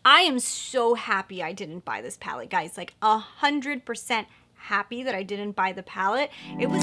I am so happy I didn't buy this palette, guys. Like 100% happy that I didn't buy the palette. It was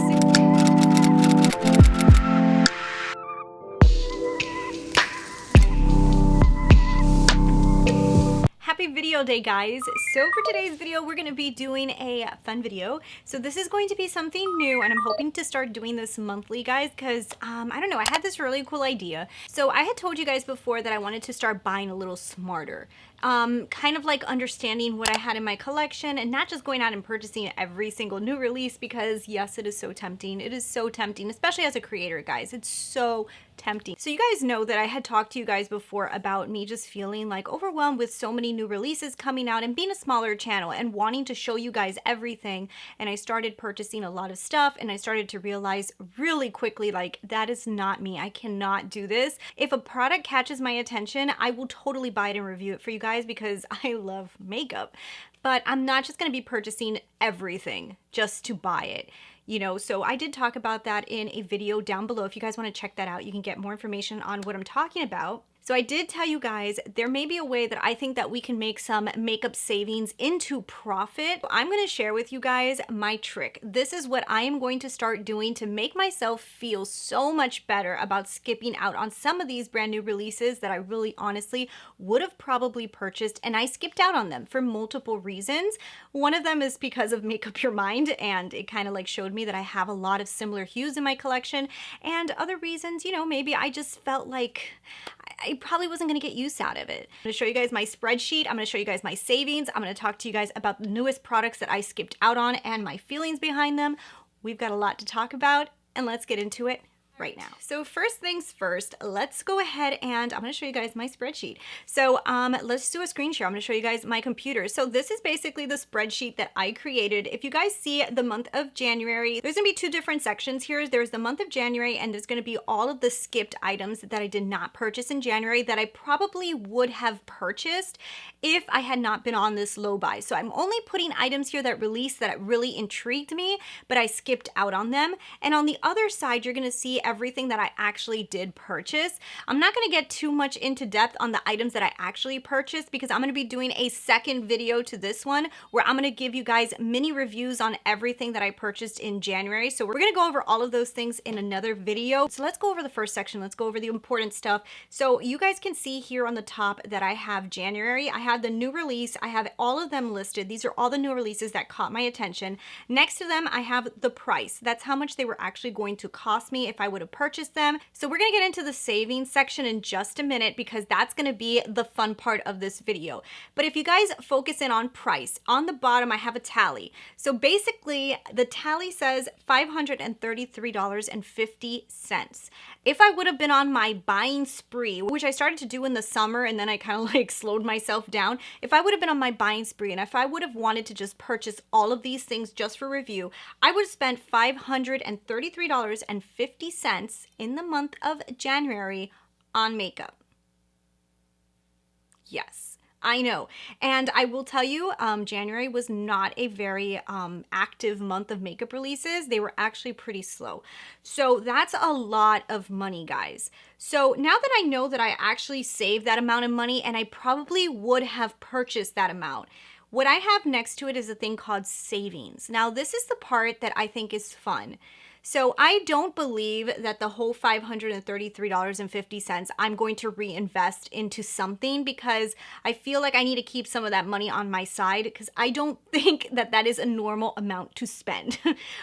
Happy video day, guys. So for today's video, we're going to be doing a fun video. So this is going to be something new, and I'm hoping to start doing this monthly, guys, because I don't know, I had this really cool idea. So I had told you guys before that I wanted to start buying a little smarter. Kind of like understanding what I had in my collection and not just going out and purchasing every single new release, because yes, it is so tempting. It is so tempting, especially as a creator, guys. It's so tempting. So you guys know that I had talked to you guys before about me just feeling like overwhelmed with so many new releases coming out and being a smaller channel and wanting to show you guys everything. And I started purchasing a lot of stuff, and I started to realize really quickly, like, that is not me. I cannot do this. If a product catches my attention, I will totally buy it and review it for you guys because I love makeup. But I'm not just going to be purchasing everything just to buy it. You know, so I did talk about that in a video down below. If you guys want to check that out, you can get more information on what I'm talking about. So I did tell you guys there may be a way that I think that we can make some makeup savings into profit. I'm going to share with you guys my trick. This is what I am going to start doing to make myself feel so much better about skipping out on some of these brand new releases that I really honestly would have probably purchased, and I skipped out on them for multiple reasons. One of them is because of Make Up Your Mind, and it kind of like showed me that I have a lot of similar hues in my collection, and other reasons, you know, maybe I just felt like I probably wasn't going to get use out of it. I'm going to show you guys my spreadsheet. I'm going to show you guys my savings. I'm going to talk to you guys about the newest products that I skipped out on and my feelings behind them. We've got a lot to talk about, and let's get into it right now. So first things first, let's go ahead and I'm going to show you guys my spreadsheet. So let's do a screen share. I'm going to show you guys my computer. So this is basically the spreadsheet that I created. If you guys see the month of January, there's going to be two different sections here. There's the month of January, and there's going to be all of the skipped items that I did not purchase in January that I probably would have purchased if I had not been on this low buy. So I'm only putting items here that released that really intrigued me, but I skipped out on them. And on the other side, you're going to see everything that I actually did purchase. I'm not going to get too much into depth on the items that I actually purchased because I'm going to be doing a second video to this one where I'm going to give you guys mini reviews on everything that I purchased in January. So we're going to go over all of those things in another video. So let's go over the first section. Let's go over the important stuff. So you guys can see here on the top that I have January. I have the new release. I have all of them listed. These are all the new releases that caught my attention. Next to them, I have the price. That's how much they were actually going to cost me if I would have purchased them. So we're going to get into the savings section in just a minute because that's going to be the fun part of this video. But if you guys focus in on price, on the bottom I have a tally. So basically the tally says $533.50. If I would have been on my buying spree, which I started to do in the summer and then I kind of like slowed myself down, if I would have been on my buying spree and if I would have wanted to just purchase all of these things just for review, I would have spent $533.50 in the month of January on makeup. Yes, I know. And I will tell you, January was not a very active month of makeup releases. They were actually pretty slow. So that's a lot of money, guys. So now that I know that I actually saved that amount of money and I probably would have purchased that amount, what I have next to it is a thing called savings. Now, this is the part that I think is fun. So I don't believe that the whole $533.50 I'm going to reinvest into something because I feel like I need to keep some of that money on my side because I don't think that that is a normal amount to spend.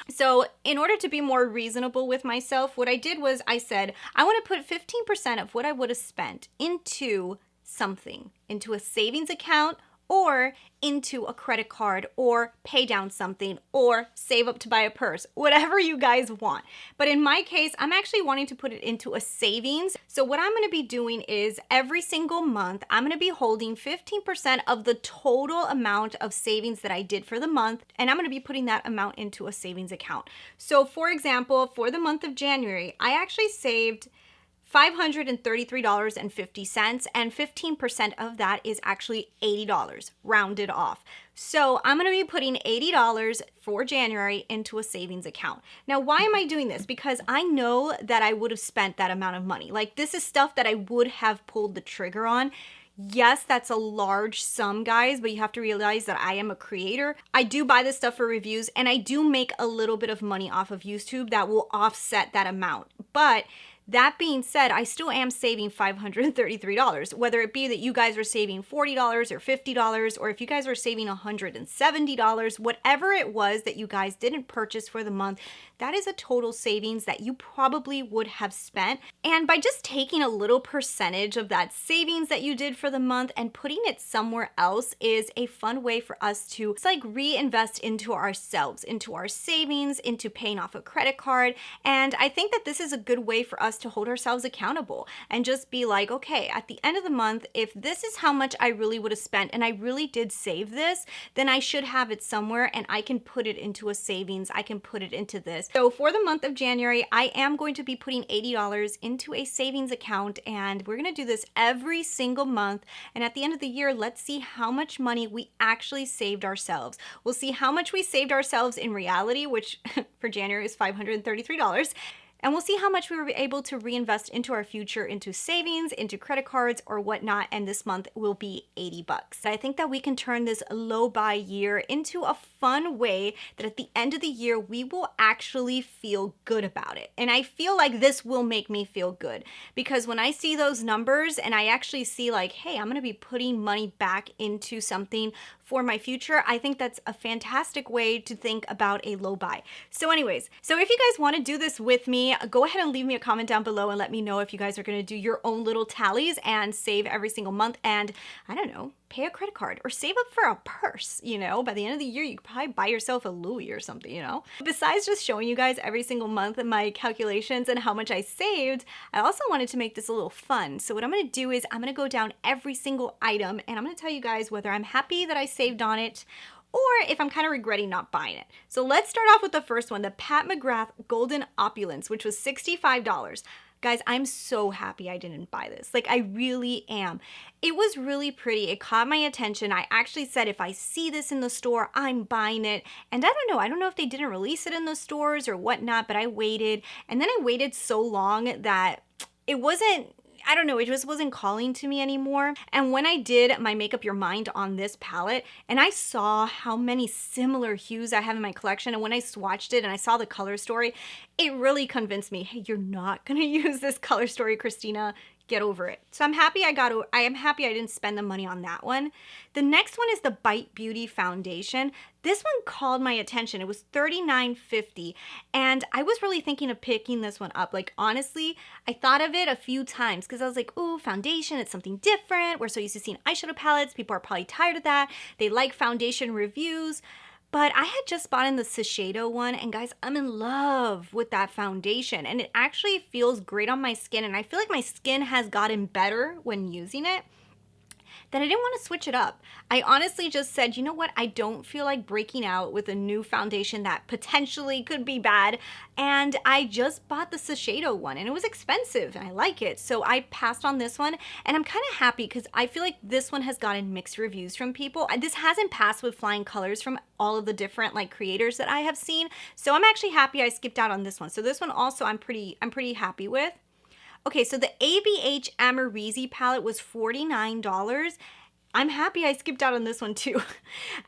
So in order to be more reasonable with myself, what I did was I said, I want to put 15% of what I would have spent into something, into a savings account, or into a credit card, or pay down something, or save up to buy a purse, whatever you guys want. But in my case, I'm actually wanting to put it into a savings. So what I'm going to be doing is every single month, I'm going to be holding 15% of the total amount of savings that I did for the month, and I'm going to be putting that amount into a savings account. So for example, for the month of January, I actually saved $533.50, and 15% of that is actually $80, rounded off. So I'm going to be putting $80 for January into a savings account. Now, why am I doing this? Because I know that I would have spent that amount of money. Like, this is stuff that I would have pulled the trigger on. Yes, that's a large sum, guys, but you have to realize that I am a creator. I do buy this stuff for reviews, and I do make a little bit of money off of YouTube that will offset that amount. But that being said, I still am saving $533, whether it be that you guys are saving $40 or $50, or if you guys are saving $170, whatever it was that you guys didn't purchase for the month, that is a total savings that you probably would have spent. And by just taking a little percentage of that savings that you did for the month and putting it somewhere else is a fun way for us to reinvest into ourselves, into our savings, into paying off a credit card. And I think that this is a good way for us to hold ourselves accountable and just be like, okay, at the end of the month, if this is how much I really would have spent and I really did save this, then I should have it somewhere and I can put it into a savings. I can put it into this. So for the month of January, I am going to be putting $80 into a savings account, and we're going to do this every single month. And at the end of the year, let's see how much money we actually saved ourselves. We'll see how much we saved ourselves in reality, which for January is $533. And we'll see how much we were able to reinvest into our future, into savings, into credit cards or whatnot. And this month will be $80. I think that we can turn this low buy year into a fun way that at the end of the year, we will actually feel good about it. And I feel like this will make me feel good, because when I see those numbers and I actually see like, hey, I'm gonna be putting money back into something for my future, I think that's a fantastic way to think about a low buy. So anyways, so if you guys want to do this with me, go ahead and leave me a comment down below and let me know if you guys are going to do your own little tallies and save every single month and, I don't know, pay a credit card or save up for a purse. You know, by the end of the year, you could probably buy yourself a Louis or something, you know. Besides just showing you guys every single month my calculations and how much I saved, I also wanted to make this a little fun. So what I'm going to do is I'm going to go down every single item and I'm going to tell you guys whether I'm happy that I saved on it or if I'm kind of regretting not buying it. So let's start off with the first one, the Pat McGrath Golden Opulence, which was $65. Guys, I'm so happy I didn't buy this. Like, I really am. It was really pretty. It caught my attention. I actually said, if I see this in the store, I'm buying it. And I don't know if they didn't release it in the stores or whatnot, but I waited. And then I waited so long that it wasn't, I don't know, it just wasn't calling to me anymore. And when I did my Make Up Your Mind on this palette, and I saw how many similar hues I have in my collection, and when I swatched it and I saw the color story, it really convinced me, hey, you're not gonna use this color story, Christina. Get over it. So I'm happy I am happy I didn't spend the money on that one. The next one is the Bite Beauty Foundation. This one called my attention. It was $39.50, and I was really thinking of picking this one up. Like, honestly, I thought of it a few times because I was like, ooh, foundation, it's something different. We're so used to seeing eyeshadow palettes. People are probably tired of that. They like foundation reviews. But I had just bought in the Shiseido one, and guys, I'm in love with that foundation, and it actually feels great on my skin, and I feel like my skin has gotten better when using it. Then I didn't want to switch it up. I honestly just said, you know what? I don't feel like breaking out with a new foundation that potentially could be bad. And I just bought the Shiseido one, and it was expensive and I like it. So I passed on this one, and I'm kind of happy because I feel like this one has gotten mixed reviews from people. This hasn't passed with flying colors from all of the different like creators that I have seen. So I'm actually happy I skipped out on this one. So this one also I'm pretty happy with. Okay, so the ABH Amrezy palette was $49. I'm happy I skipped out on this one too.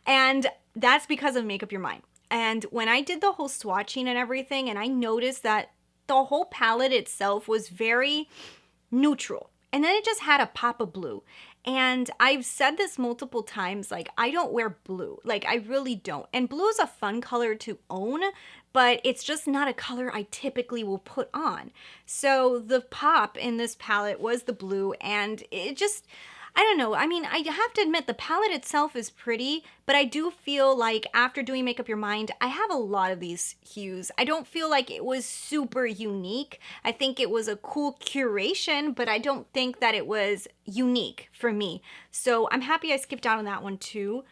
And that's because of Make Up Your Mind. And when I did the whole swatching and everything, and I noticed that the whole palette itself was very neutral. And then it just had a pop of blue. And I've said this multiple times, like, I don't wear blue. Like, I really don't. And blue is a fun color to own, but it's just not a color I typically will put on. So the pop in this palette was the blue, and it just, I don't know. I mean, I have to admit the palette itself is pretty, but I do feel like after doing Make Up Your Mind, I have a lot of these hues. I don't feel like it was super unique. I think it was a cool curation, but I don't think that it was unique for me. So I'm happy I skipped out on that one too.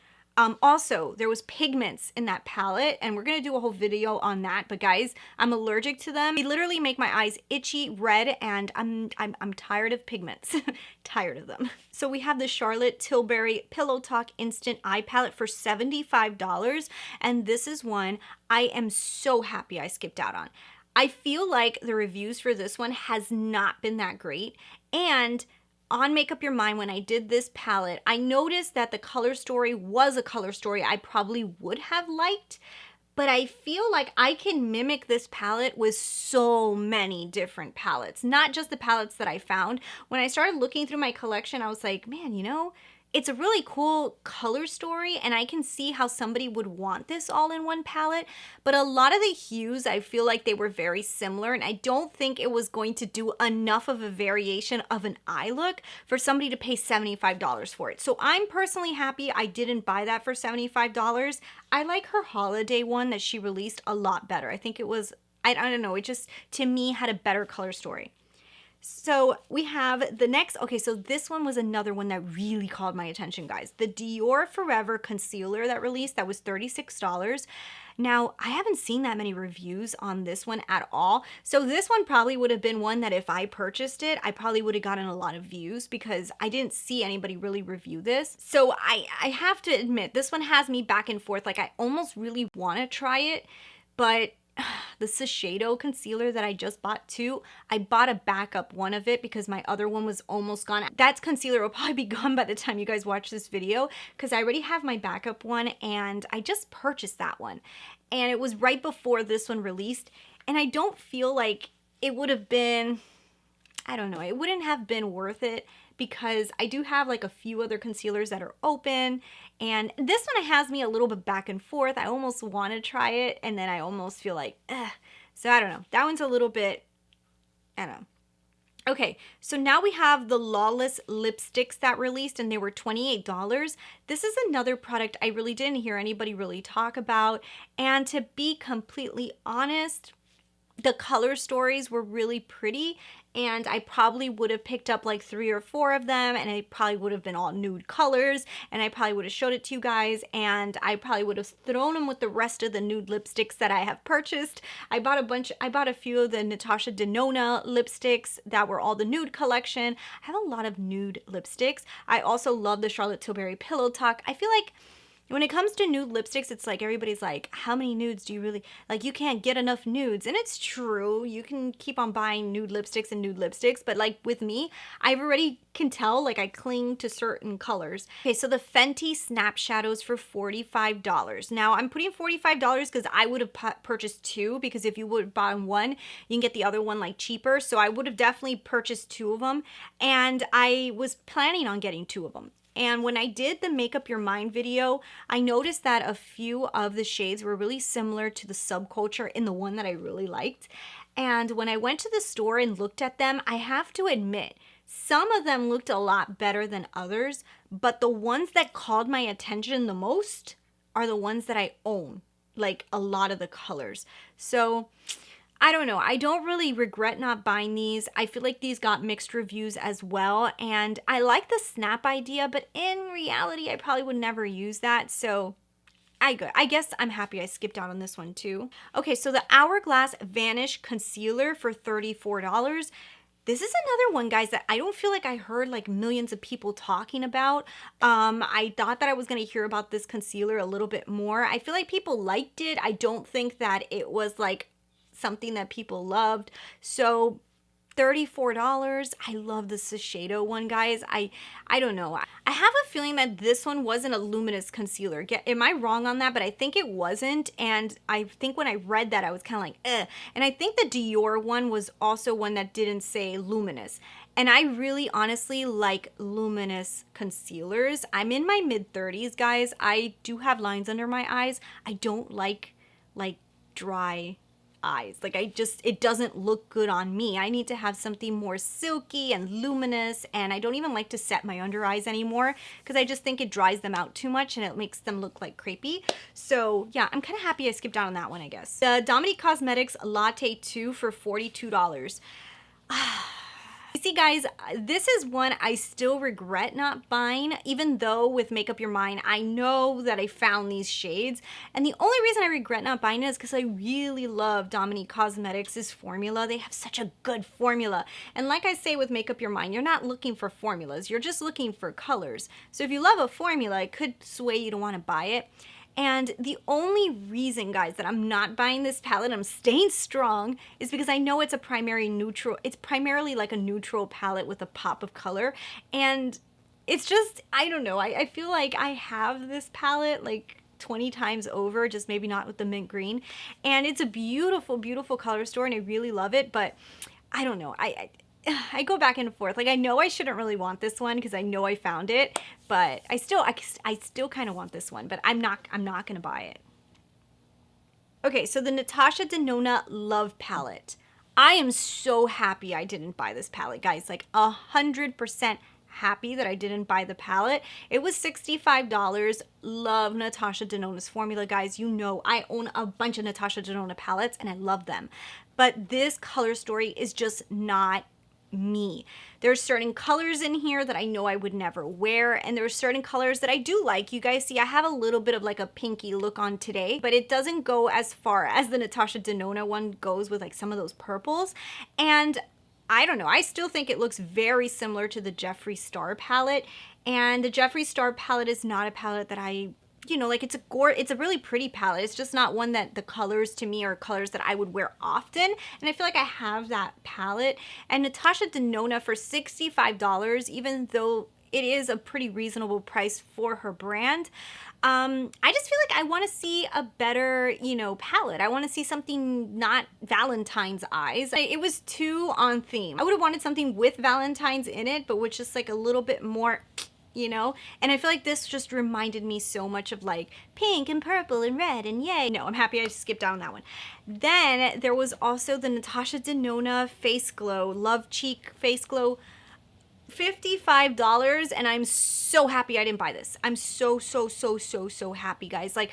Also, there was pigments in that palette, and we're gonna do a whole video on that, but guys, I'm allergic to them. They literally make my eyes itchy, red, and I'm tired of pigments. Tired of them. So we have the Charlotte Tilbury Pillow Talk Instant Eye Palette for $75, and this is one I am so happy I skipped out on. I feel like the reviews for this one has not been that great, and on Make Up Your Mind, when I did this palette, I noticed that the color story was a color story I probably would have liked, but I feel like I can mimic this palette with so many different palettes, not just the palettes that I found. When I started looking through my collection, I was like, man, you know, it's a really cool color story, and I can see how somebody would want this all in one palette, but a lot of the hues, I feel like they were very similar, and I don't think it was going to do enough of a variation of an eye look for somebody to pay $75 for it. So I'm personally happy I didn't buy that for $75. I like her holiday one that she released a lot better. I think it was, I don't know, it just, to me, had a better color story. So we have the next, okay, so this one was another one that really called my attention, guys. The Dior Forever Concealer that released, that was $36. Now, I haven't seen that many reviews on this one at all. So this one probably would have been one that if I purchased it, I probably would have gotten a lot of views because I didn't see anybody really review this. So I have to admit, this one has me back and forth. Like, I almost really want to try it, but the Eyeshadow concealer that I just bought too, I bought a backup one of it because my other one was almost gone. That concealer will probably be gone by the time you guys watch this video because I already have my backup one and I just purchased that one. And it was right before this one released, and I don't feel like it would have been, I don't know, it wouldn't have been worth it because I do have like a few other concealers that are open, and this one has me a little bit back and forth. I almost want to try it, and then I almost feel like, ugh. So I don't know. That one's a little bit, I don't know. Okay, so now we have the Lawless lipsticks that released, and they were $28. This is another product I really didn't hear anybody really talk about, and to be completely honest, the color stories were really pretty, and I probably would have picked up like 3 or 4 of them, and it probably would have been all nude colors, and I probably would have showed it to you guys, and I probably would have thrown them with the rest of the nude lipsticks that I have purchased. I bought a few of the Natasha Denona lipsticks that were all the nude collection. I have a lot of nude lipsticks. I also love the Charlotte Tilbury Pillow Talk. I feel like when it comes to nude lipsticks, it's like everybody's like, how many nudes do you really, like, you can't get enough nudes. And it's true. You can keep on buying nude lipsticks, but like with me, I already can tell, like, I cling to certain colors. Okay, so the Fenty Snap Shadows for $45. Now, I'm putting $45 because I would have purchased 2, because if you would buy one, you can get the other one like cheaper. So I would have definitely purchased 2 of them, and I was planning on getting 2 of them. And when I did the Make Up Your Mind video, I noticed that a few of the shades were really similar to the Subculture in the one that I really liked. And when I went to the store and looked at them, I have to admit, some of them looked a lot better than others, but the ones that called my attention the most are the ones that I own, like a lot of the colors. So I don't know. I don't really regret not buying these. I feel like these got mixed reviews as well, and I like the snap idea, but in reality, I probably would never use that, so I guess I'm happy I skipped out on this one too. Okay, so the Hourglass Vanish Concealer for $34. This is another one, guys, that I don't feel like I heard like millions of people talking about. I thought that I was going to hear about this concealer a little bit more. I feel like people liked it. I don't think that it was like something that people loved. So $34. I love the Eyeshadow one, guys. I don't know. I have a feeling that this one wasn't a luminous concealer. Am I wrong on that? But I think it wasn't. And I think when I read that, I was kind of like, eh. And I think the Dior one was also one that didn't say luminous. And I really honestly like luminous concealers. I'm in my mid-30s, guys. I do have lines under my eyes. I don't like dry eyes. Like, it doesn't look good on me. I need to have something more silky and luminous, and I don't even like to set my under eyes anymore because I just think it dries them out too much and it makes them look like crepey. So yeah, I'm kind of happy I skipped out on that one, I guess. The Dominique Cosmetics Latte 2 for $42. You see, guys, this is one I still regret not buying, even though with Make Up Your Mind, I know that I found these shades. And the only reason I regret not buying it is because I really love Dominique Cosmetics' formula. They have such a good formula. And like I say with Make Up Your Mind, you're not looking for formulas. You're just looking for colors. So if you love a formula, it could sway you to want to buy it. And the only reason, guys, that I'm not buying this palette, I'm staying strong, is because I know it's a primary neutral. It's primarily like a neutral palette with a pop of color. And it's just, I don't know. I feel like I have this palette like 20 times over, just maybe not with the mint green. And it's a beautiful, beautiful color story, and I really love it. But I don't know. I go back and forth. Like, I know I shouldn't really want this one because I know I found it, but I still kind of want this one, but I'm not going to buy it. Okay, so the Natasha Denona Love Palette. I am so happy I didn't buy this palette, guys. Like 100% happy that I didn't buy the palette. It was $65. Love Natasha Denona's formula, guys. You know I own a bunch of Natasha Denona palettes and I love them. But this color story is just not me. There's certain colors in here that I know I would never wear, and there's certain colors that I do like. You guys see I have a little bit of like a pinky look on today, but it doesn't go as far as the Natasha Denona one goes with like some of those purples. And I don't know, I still think it looks very similar to the Jeffree Star palette, and the Jeffree Star palette is not a palette that I, you know, like it's a really pretty palette. It's just not one that the colors to me are colors that I would wear often. And I feel like I have that palette. And Natasha Denona for $65, even though it is a pretty reasonable price for her brand, I just feel like I want to see a better, you know, palette. I want to see something not Valentine's eyes. It was too on theme. I would have wanted something with Valentine's in it, but with just like a little bit more, you know, and I feel like this just reminded me so much of like pink and purple and red and yay. No, I'm happy I skipped down that one. Then there was also the Natasha Denona Face Glow, Love Cheek Face Glow, $55, and I'm so happy I didn't buy this. I'm so happy, guys. Like,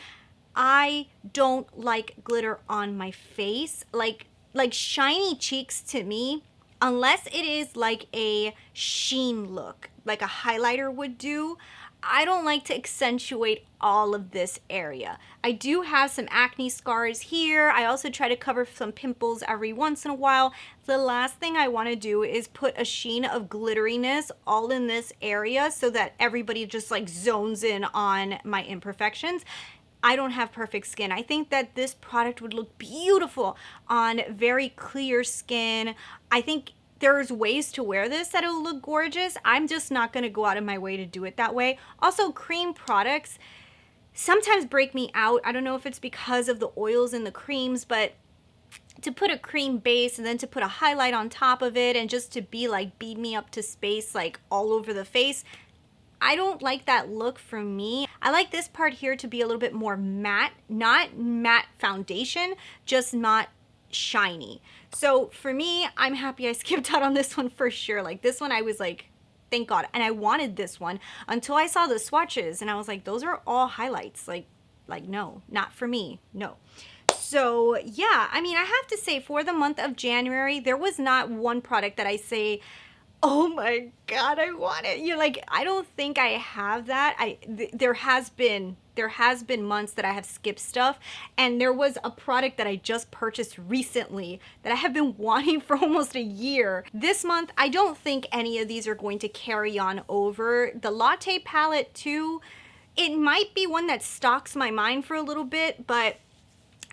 I don't like glitter on my face. Like shiny cheeks to me, unless it is like a sheen look, like a highlighter would do, I don't like to accentuate all of this area. I do have some acne scars here. I also try to cover some pimples every once in a while. The last thing I want to do is put a sheen of glitteriness all in this area so that everybody just like zones in on my imperfections. I don't have perfect skin. I think that this product would look beautiful on very clear skin. I think there's ways to wear this that it'll look gorgeous. I'm just not going to go out of my way to do it that way. Also, cream products sometimes break me out. I don't know if it's because of the oils in the creams, but to put a cream base and then to put a highlight on top of it and just to be like beat me up to space like all over the face, I don't like that look for me. I like this part here to be a little bit more matte, not matte foundation, just not shiny. So for me, I'm happy I skipped out on this one for sure. Like this one I was like, thank God. And I wanted this one until I saw the swatches and I was like, those are all highlights. Like no, not for me, no. So yeah, I mean, I have to say for the month of January, there was not one product that I say, oh my God, I want it. You're like, I don't think I have that. There has been months that I have skipped stuff, and there was a product that I just purchased recently that I have been wanting for almost a year. This month, I don't think any of these are going to carry on over. The Latte palette too, it might be one that stalks my mind for a little bit, but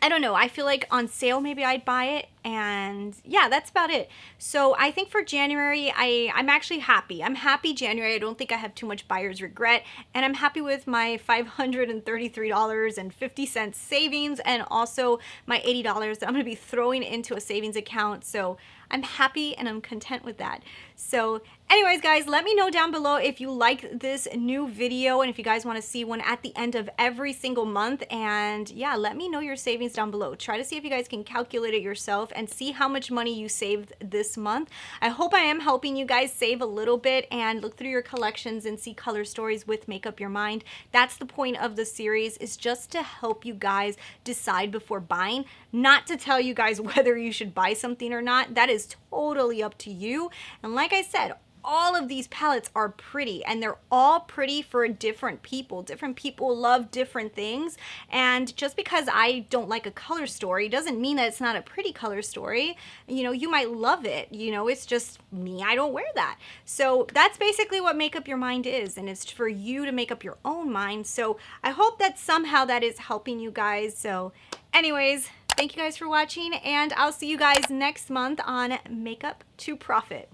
I don't know. I feel like on sale, maybe I'd buy it. And yeah, that's about it. So I think for January, I'm actually happy. I'm happy January. I don't think I have too much buyer's regret. And I'm happy with my $533.50 savings and also my $80 that I'm going to be throwing into a savings account. So I'm happy and I'm content with that. So anyways, guys, let me know down below if you like this new video and if you guys want to see one at the end of every single month. And yeah, let me know your savings down below. Try to see if you guys can calculate it yourself and see how much money you saved this month. I hope I am helping you guys save a little bit and look through your collections and see color stories with Make Up Your Mind. That's the point of the series, is just to help you guys decide before buying, not to tell you guys whether you should buy something or not. That is totally up to you. And like I said, all of these palettes are pretty, and they're all pretty for different people. Different people love different things, and just because I don't like a color story doesn't mean that it's not a pretty color story. You know, you might love it, you know, it's just me, I don't wear that. So that's basically what Make Up Your Mind is, and it's for you to make up your own mind. So I hope that somehow that is helping you guys. So anyways, thank you guys for watching, and I'll see you guys next month on Makeup to Profit.